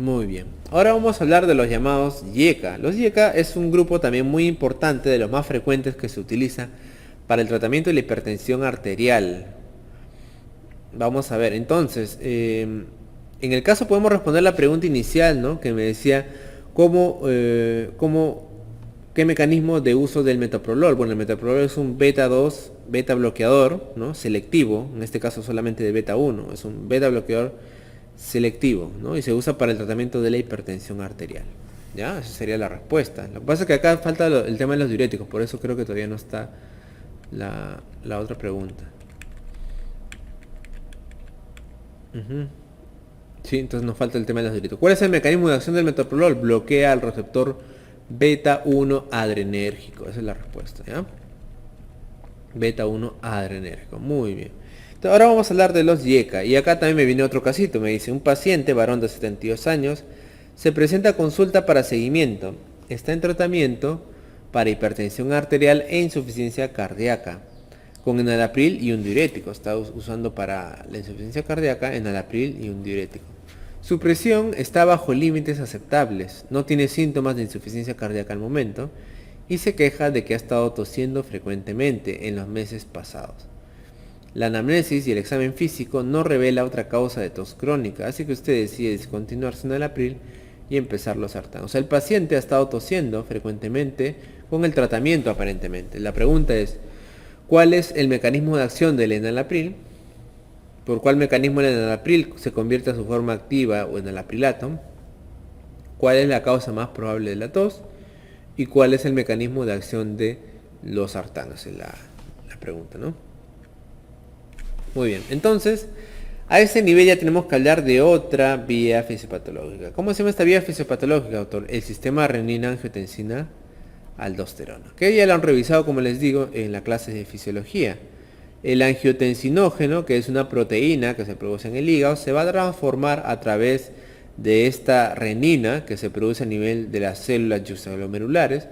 Muy bien. Ahora vamos a hablar de los llamados YECA. Los YECA es un grupo también muy importante, de los más frecuentes que se utiliza para el tratamiento de la hipertensión arterial. Vamos a ver, entonces, en el caso podemos responder la pregunta inicial, ¿no? Que me decía, ¿qué mecanismo de uso del metoprolol? Bueno, el metoprolol es un beta 2 beta bloqueador, ¿no? Selectivo, en este caso solamente de beta 1, es un beta bloqueador selectivo, ¿no? Y se usa para el tratamiento de la hipertensión arterial. ¿Ya? Esa sería la respuesta. Lo que pasa es que acá falta el tema de los diuréticos, por eso creo que todavía no está la otra pregunta. Ujú. Sí, entonces nos falta el tema de los diuréticos. ¿Cuál es el mecanismo de acción del metoprolol? Bloquea el receptor beta 1 adrenérgico. Esa es la respuesta, ¿ya? Beta 1 adrenérgico. Muy bien. Entonces, ahora vamos a hablar de los YECA. Y acá también me viene otro casito. Me dice, un paciente, varón de 72 años, se presenta a consulta para seguimiento. Está en tratamiento para hipertensión arterial e insuficiencia cardíaca, con enalapril y un diurético. Está usando para la insuficiencia cardíaca enalapril y un diurético. Su presión está bajo límites aceptables, no tiene síntomas de insuficiencia cardíaca al momento y se queja de que ha estado tosiendo frecuentemente en los meses pasados. La anamnesis y el examen físico no revela otra causa de tos crónica, así que usted decide discontinuar su enalapril y empezar los sartán. O sea, el paciente ha estado tosiendo frecuentemente con el tratamiento aparentemente. La pregunta es, ¿cuál es el mecanismo de acción del enalapril? ¿Por cuál mecanismo el enalapril se convierte a su forma activa o enalaprilato? ¿Cuál es la causa más probable de la tos? ¿Y cuál es el mecanismo de acción de los sartanos? Es la pregunta, ¿no? Muy bien, entonces, a ese nivel ya tenemos que hablar de otra vía fisiopatológica. ¿Cómo se llama esta vía fisiopatológica, doctor? El sistema renina-angiotensina aldosterona, que ya lo han revisado, como les digo, en la clase de fisiología. El angiotensinógeno, que es una proteína que se produce en el hígado, se va a transformar a través de esta renina que se produce a nivel de las células juxtaglomerulares,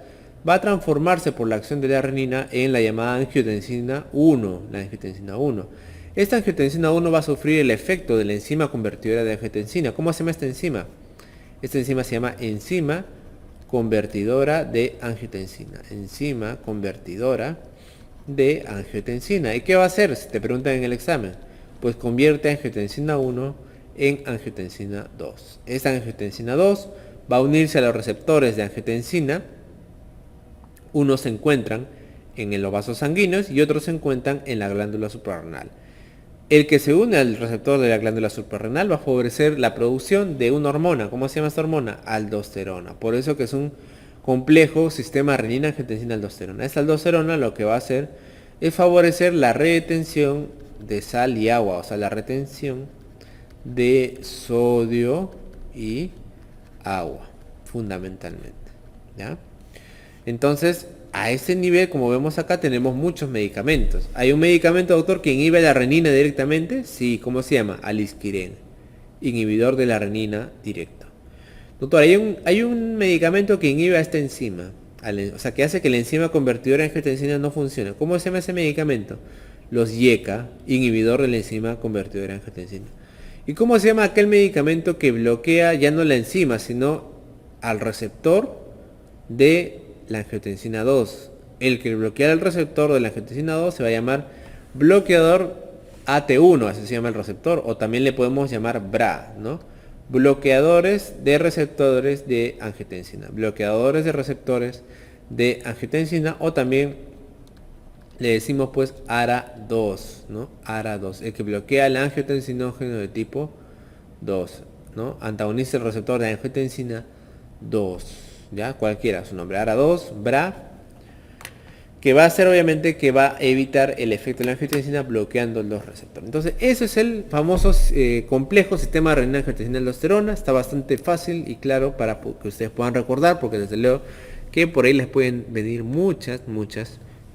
va a transformarse por la acción de la renina en la llamada angiotensina 1, la angiotensina 1. Esta angiotensina 1 va a sufrir el efecto de la enzima convertidora de angiotensina. ¿Cómo se llama esta enzima? Esta enzima se llama enzima convertidora de angiotensina. Enzima convertidora de angiotensina. ¿Y qué va a hacer? Si te preguntan en el examen, pues convierte angiotensina 1 en angiotensina 2. Esta angiotensina 2 va a unirse a los receptores de angiotensina. Unos se encuentran en los vasos sanguíneos y otros se encuentran en la glándula suprarrenal. El que se une al receptor de la glándula suprarrenal va a favorecer la producción de una hormona. ¿Cómo se llama esta hormona? Aldosterona. Por eso que es un complejo sistema renina-angiotensina-aldosterona. Esta aldosterona lo que va a hacer es favorecer la retención de sal y agua, o sea, la retención de sodio y agua, fundamentalmente. ¿Ya? Entonces, a ese nivel, como vemos acá, tenemos muchos medicamentos. ¿Hay un medicamento, doctor, que inhibe la renina directamente? Sí, ¿cómo se llama? Alisquirén, inhibidor de la renina directo. Doctor, hay un medicamento que inhibe a esta enzima, o sea, que hace que la enzima convertidora en angiotensina no funcione. ¿Cómo se llama ese medicamento? Los YECA, inhibidor de la enzima convertidora en angiotensina. ¿Y cómo se llama aquel medicamento que bloquea ya no la enzima, sino al receptor de la angiotensina 2? El que bloquea el receptor de la angiotensina 2 se va a llamar bloqueador AT1, así se llama el receptor, o también le podemos llamar BRA, ¿no? Bloqueadores de receptores de angiotensina, bloqueadores de receptores de angiotensina, o también le decimos pues ARA2, ¿no? ARA2, el que bloquea el angiotensinógeno de tipo 2, ¿no? Antagoniza el receptor de angiotensina 2, ¿ya? Cualquiera su nombre, ARA2, BRA, que va a hacer obviamente que va a evitar el efecto de la angiotensina bloqueando los receptores. Entonces, eso es el famoso complejo sistema renina-angiotensina-aldosterona. Está bastante fácil y claro para que ustedes puedan recordar, porque desde luego que por ahí les pueden venir muchas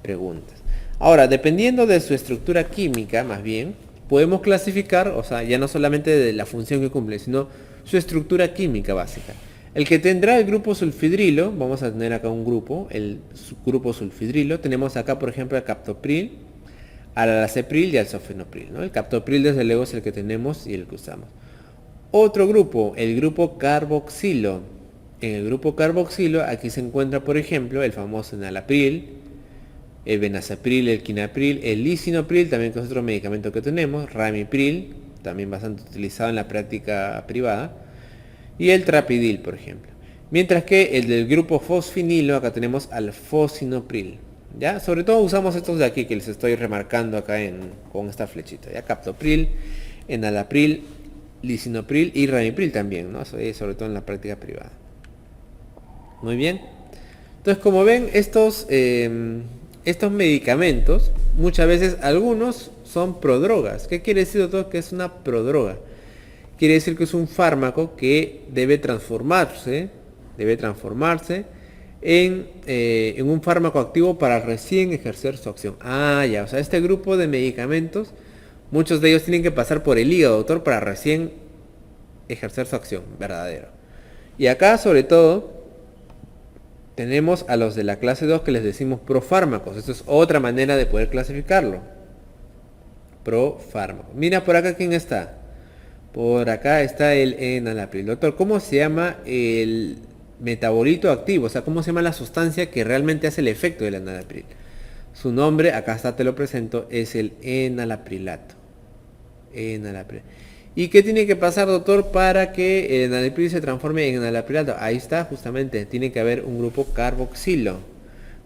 preguntas. Ahora, dependiendo de su estructura química, más bien, podemos clasificar, o sea, ya no solamente de la función que cumple, sino su estructura química básica. El que tendrá el grupo sulfidrilo, vamos a tener acá un grupo, el grupo sulfidrilo. Tenemos acá, por ejemplo, al captopril, al aracepril y al sulfenopril, ¿no? El captopril, desde luego, es el que tenemos y el que usamos. Otro grupo, el grupo carboxilo. En el grupo carboxilo aquí se encuentra, por ejemplo, el famoso enalapril, el benazepril, el quinapril, el lisinopril, también que es otro medicamento que tenemos, ramipril, también bastante utilizado en la práctica privada, y el trapidil, por ejemplo. Mientras que el del grupo fosfinilo, acá tenemos al fosinopril. ¿Ya? Sobre todo usamos estos de aquí que les estoy remarcando acá con esta flechita. ¿Ya? Captopril, enalapril, lisinopril y ramipril también, ¿no? Sobre todo en la práctica privada. Muy bien. Entonces, como ven, estos medicamentos, muchas veces algunos son prodrogas. ¿Qué quiere decir, doctor? Que es una prodroga. Quiere decir que es un fármaco que debe transformarse en un fármaco activo para recién ejercer su acción. Ah, ya, o sea, este grupo de medicamentos, muchos de ellos tienen que pasar por el hígado, doctor, para recién ejercer su acción verdadera. Y acá, sobre todo, tenemos a los de la clase 2 que les decimos profármacos. Esto es otra manera de poder clasificarlo. Profármaco. Mira por acá quién está. Por acá está el enalapril. Doctor, ¿cómo se llama el metabolito activo? O sea, ¿cómo se llama la sustancia que realmente hace el efecto del enalapril? Su nombre, acá está, te lo presento, es el enalaprilato. Enalapril. ¿Y qué tiene que pasar, doctor, para que el enalapril se transforme en enalaprilato? Ahí está, justamente, tiene que haber un grupo carboxilo.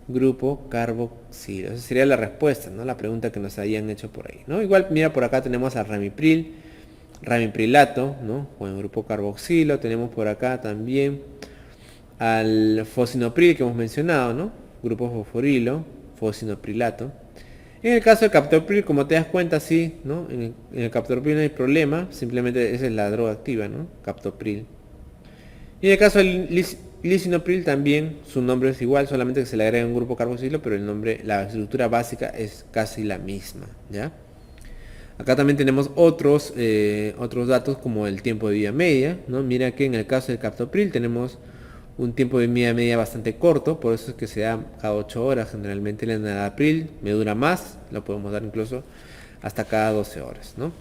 Grupo carboxilo. Esa sería la respuesta, ¿no? La pregunta que nos habían hecho por ahí, ¿no? Igual, mira, por acá tenemos al ramipril, ramiprilato, ¿no? O en grupo carboxilo. Tenemos por acá también al fosinopril que hemos mencionado, ¿no? Grupo fosforilo, fosinoprilato. En el caso del captopril, como te das cuenta, sí, ¿no? En el captopril no hay problema, simplemente esa es la droga activa, ¿no? Captopril. Y en el caso del lisinopril también, su nombre es igual, solamente que se le agrega un grupo carboxilo, pero el nombre, la estructura básica es casi la misma, ¿ya? Acá también tenemos otros datos como el tiempo de vida media, ¿no? Mira que en el caso del captopril tenemos un tiempo de vida media bastante corto, por eso es que se da cada 8 horas. Generalmente el enalapril me dura más, lo podemos dar incluso hasta cada 12 horas, ¿no?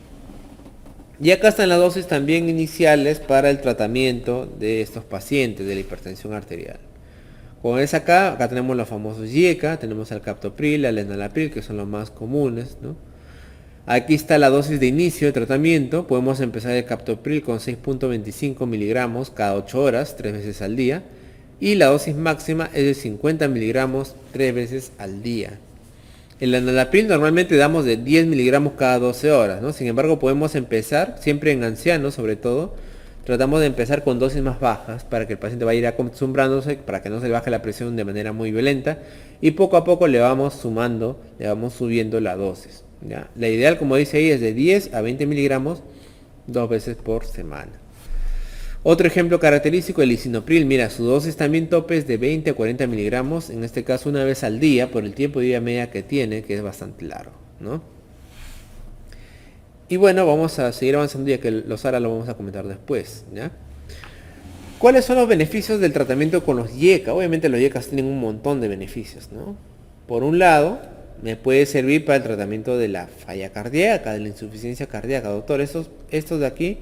Y acá están las dosis también iniciales para el tratamiento de estos pacientes de la hipertensión arterial. Como ves acá tenemos los famosos IECA, tenemos al captopril, al enalapril, que son los más comunes, ¿no? Aquí está la dosis de inicio de tratamiento. Podemos empezar el captopril con 6.25 miligramos cada 8 horas, 3 veces al día. Y la dosis máxima es de 50 miligramos 3 veces al día. El enalapril normalmente damos de 10 miligramos cada 12 horas, ¿no? Sin embargo, podemos empezar, siempre en ancianos sobre todo, tratamos de empezar con dosis más bajas para que el paciente vaya a ir acostumbrándose, para que no se le baje la presión de manera muy violenta. Y poco a poco le vamos sumando, le vamos subiendo la dosis. ¿Ya? La ideal, como dice ahí, es de 10 a 20 miligramos 2 veces por semana. Otro ejemplo característico, el lisinopril. Mira, su dosis también tope es de 20 a 40 miligramos, en este caso una vez al día, por el tiempo de vida media que tiene, que es bastante largo, ¿no? Y bueno, vamos a seguir avanzando, ya que los ARA lo vamos a comentar después, ¿ya? ¿Cuáles son los beneficios del tratamiento con los IECA? Obviamente los IECA tienen un montón de beneficios, ¿no? Por un lado, me puede servir para el tratamiento de la falla cardíaca, de la insuficiencia cardíaca. Doctor, estos de aquí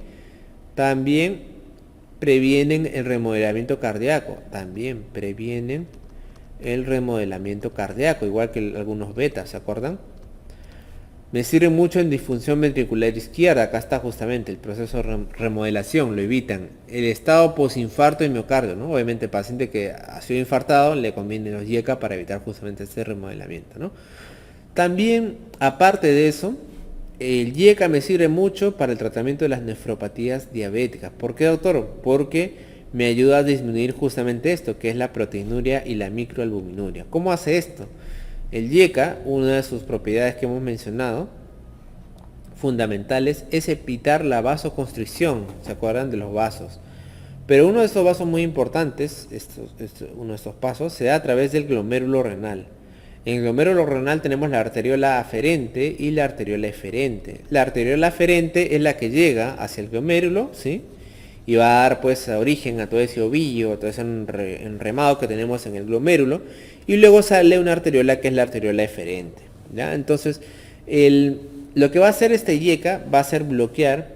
también previenen el remodelamiento cardíaco. También previenen el remodelamiento cardíaco, igual que algunos betas, ¿se acuerdan? Me sirve mucho en disfunción ventricular izquierda. Acá está justamente el proceso de remodelación, lo evitan. El estado posinfarto y miocardio, ¿no? Obviamente el paciente que ha sido infartado le conviene los IECA para evitar justamente este remodelamiento, ¿no? También, aparte de eso, el IECA me sirve mucho para el tratamiento de las nefropatías diabéticas. ¿Por qué, doctor? Porque me ayuda a disminuir justamente esto, que es la proteinuria y la microalbuminuria. ¿Cómo hace esto? El IECA, una de sus propiedades que hemos mencionado, fundamentales, es evitar la vasoconstricción. ¿Se acuerdan de los vasos? Pero uno de estos vasos muy importantes, uno de estos pasos, se da a través del glomérulo renal. En el glomérulo renal tenemos la arteriola aferente y la arteriola eferente. La arteriola aferente es la que llega hacia el glomérulo, ¿sí? Y va a dar pues origen a todo ese ovillo, a todo ese enremado que tenemos en el glomérulo. Y luego sale una arteriola que es la arteriola eferente, ¿ya? Entonces, lo que va a hacer este IECA va a ser bloquear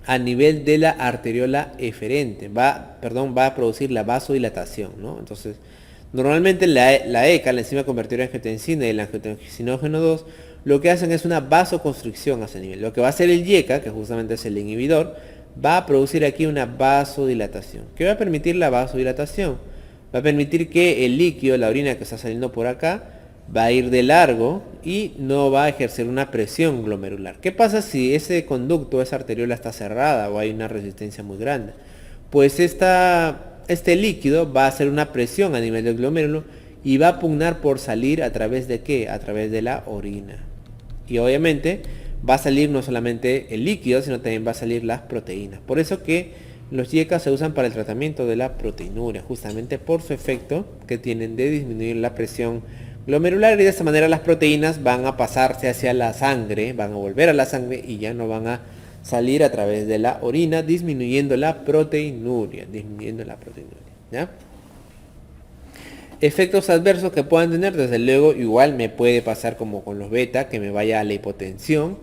a nivel de la arteriola eferente, va a producir la vasodilatación, ¿no? Entonces, normalmente la ECA, la enzima convertidora de angiotensina y el angiotensinógeno 2, lo que hacen es una vasoconstricción a ese nivel. Lo que va a hacer el YECA, que justamente es el inhibidor, va a producir aquí una vasodilatación. ¿Qué va a permitir la vasodilatación? Va a permitir que el líquido, la orina que está saliendo por acá, va a ir de largo y no va a ejercer una presión glomerular. ¿Qué pasa si ese conducto, esa arteriola está cerrada o hay una resistencia muy grande? Pues este líquido va a hacer una presión a nivel del glomérulo y va a pugnar por salir a través de ¿qué? A través de la orina. Y obviamente va a salir no solamente el líquido, sino también va a salir las proteínas. Por eso que los YECA se usan para el tratamiento de la proteinuria, justamente por su efecto que tienen de disminuir la presión glomerular, y de esta manera las proteínas van a pasarse hacia la sangre, van a volver a la sangre y ya no van a salir a través de la orina, disminuyendo la proteinuria, ¿ya? Efectos adversos que puedan tener, desde luego, igual me puede pasar como con los beta, que me vaya a la hipotensión.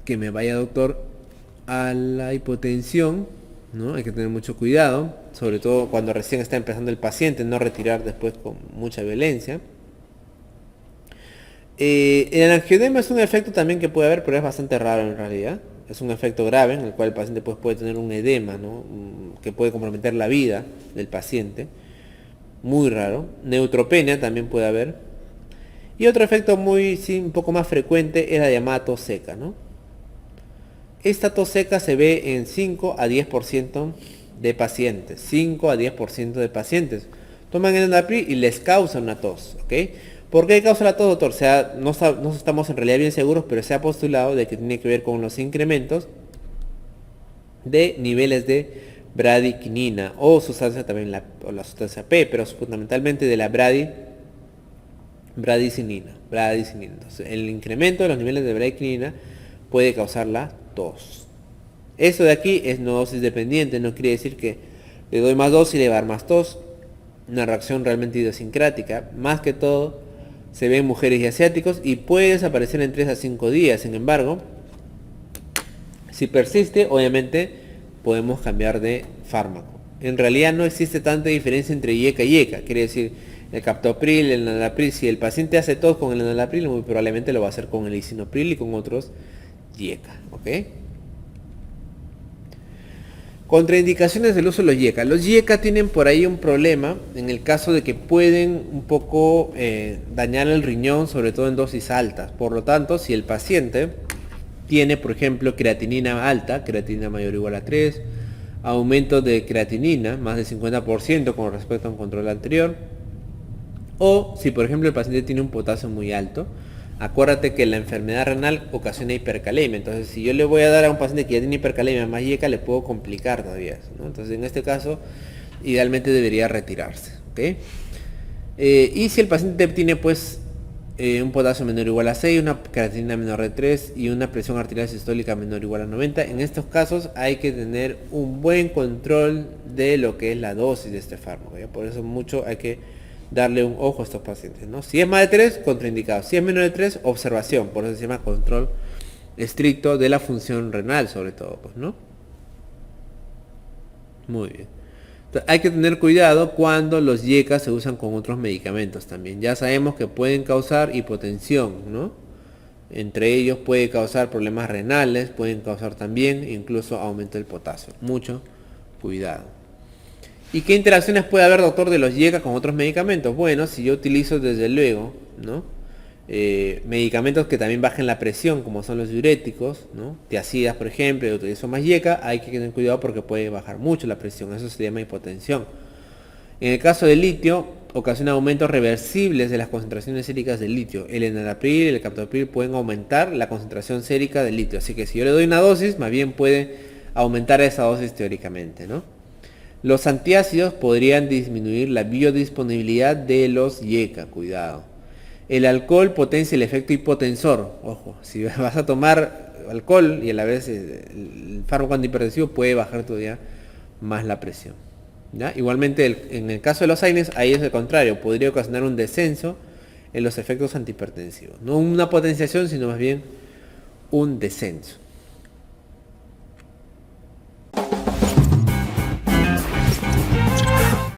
Que me vaya, doctor, a la hipotensión, ¿no? Hay que tener mucho cuidado, sobre todo cuando recién está empezando el paciente, no retirar después con mucha violencia. El angiodema es un efecto también que puede haber, pero es bastante raro en realidad. Es un efecto grave en el cual el paciente pues, puede tener un edema, ¿no? Que puede comprometer la vida del paciente. Muy raro. Neutropenia también puede haber. Y otro efecto un poco más frecuente es la llamada tos seca, ¿no? Esta tos seca se ve en 5 a 10% de pacientes. 5 a 10% de pacientes toman enalapril y les causa una tos, ¿ok? ¿Por qué causa la tos, doctor? O sea, no estamos en realidad bien seguros, pero se ha postulado de que tiene que ver con los incrementos de niveles de bradiquinina o sustancia también la sustancia P, pero fundamentalmente de la bradicinina. Entonces, el incremento de los niveles de bradiquinina puede causar la tos. Eso de aquí es no dosis dependiente, no quiere decir que le doy más dosis y le va a dar más tos. Una reacción realmente idiosincrática, más que todo se ve en mujeres y asiáticos y puede desaparecer en 3 a 5 días. Sin embargo, si persiste, obviamente podemos cambiar de fármaco. En realidad no existe tanta diferencia entre YECA y YECA. Quiere decir, el captopril, el enalapril, si el paciente hace tos con el enalapril, muy probablemente lo va a hacer con el lisinopril y con otros YECA, ¿ok? Contraindicaciones del uso de los YECA. Los YECA tienen por ahí un problema en el caso de que pueden un poco dañar el riñón, sobre todo en dosis altas. Por lo tanto, si el paciente tiene, por ejemplo, creatinina alta, creatinina mayor o igual a 3, aumento de creatinina, más del 50% con respecto a un control anterior, o si, por ejemplo, el paciente tiene un potasio muy alto, acuérdate que la enfermedad renal ocasiona hipercalemia. Entonces, si yo le voy a dar a un paciente que ya tiene hipercalemia más YECA, le puedo complicar todavía eso, ¿no? Entonces, en este caso, idealmente debería retirarse, ¿ok? Y si el paciente tiene, pues, un potasio menor o igual a 6, una creatinina menor de 3 y una presión arterial sistólica menor o igual a 90, en estos casos hay que tener un buen control de lo que es la dosis de este fármaco, ¿ya? Por eso mucho hay que darle un ojo a estos pacientes, ¿no? Si es más de 3, contraindicado. Si es menos de 3, observación. Por eso se llama control estricto de la función renal, sobre todo, pues, ¿no? Muy bien. Entonces, hay que tener cuidado cuando los YECA se usan con otros medicamentos también. Ya sabemos que pueden causar hipotensión, ¿no? Entre ellos puede causar problemas renales, pueden causar también incluso aumento del potasio. Mucho cuidado. ¿Y qué interacciones puede haber, doctor, de los YECA con otros medicamentos? Bueno, si yo utilizo desde luego, ¿no? Medicamentos que también bajen la presión, como son los diuréticos, ¿no? Tiazidas, por ejemplo, y utilizo más YECA, hay que tener cuidado porque puede bajar mucho la presión, eso se llama hipotensión. En el caso del litio, ocasiona aumentos reversibles de las concentraciones séricas del litio. El enalapril y el captopril pueden aumentar la concentración sérica del litio, así que si yo le doy una dosis, más bien puede aumentar esa dosis teóricamente, ¿no? Los antiácidos podrían disminuir la biodisponibilidad de los YECA, cuidado. El alcohol potencia el efecto hipotensor. Ojo, si vas a tomar alcohol y a la vez el fármaco antihipertensivo puede bajar todavía más la presión, ¿ya? Igualmente en el caso de los AINES, ahí es el contrario, podría ocasionar un descenso en los efectos antihipertensivos. No una potenciación, sino más bien un descenso.